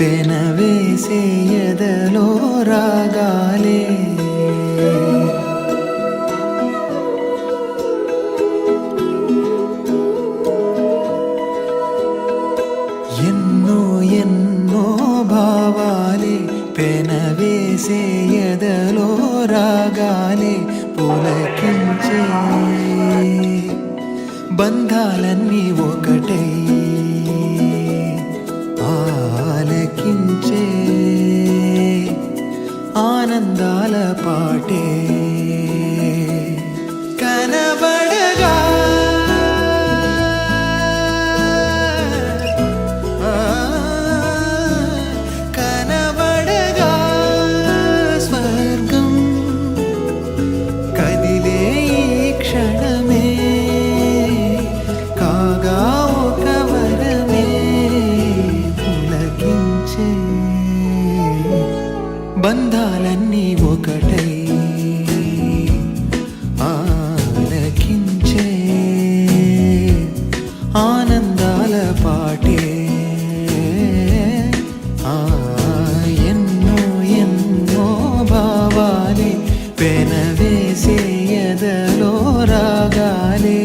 పెనవేసే ఎదలో రాగాలే ఎన్నో ఎన్నో భావాలే పెనవేసే ఎదలో రాగాలే పులకించే బంధాలన్నీ ఒకటై ఆలకించే ఆనందాల పాటే కనబడగా కనబడగా స్వర్గం కదిలే ఈ క్షణమే కాగా ఒక వరమే పులకించే బంధాలన్నీ ఒకటై ఆలకించే ఆనందాల పాటే ఎన్నో ఎన్నో భావాలే పెనవేసే ఎదలో రాగాలే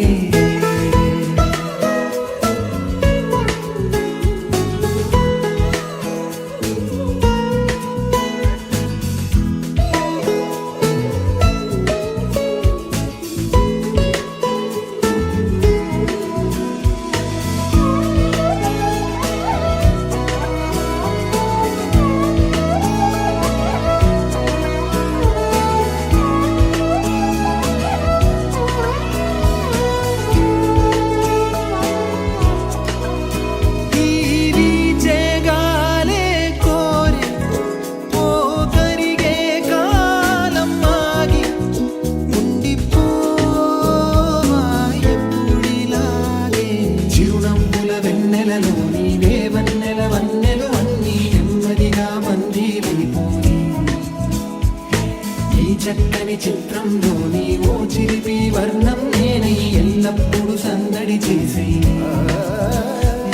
చక్కని చిత్రంలోని ఓ చిలిపి వర్ణం నేనై ఎల్లప్పుడూ సందడి చేసే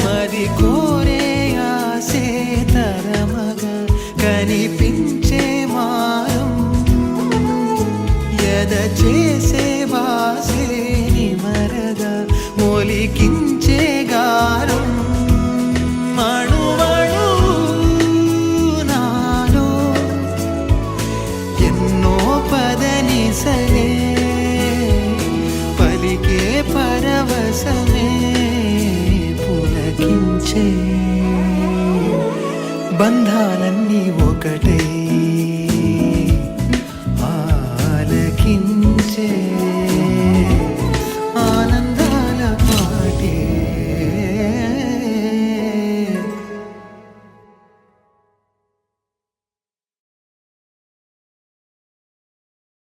మరి కోరే ఆసే తరమగా కనిపించే మారం ఎద చేసే వాసే నిమరగా మొలికించే గారం పదనిసలే పలికే పరవశమే పులకించే బంధాలన్నీ ఒకటై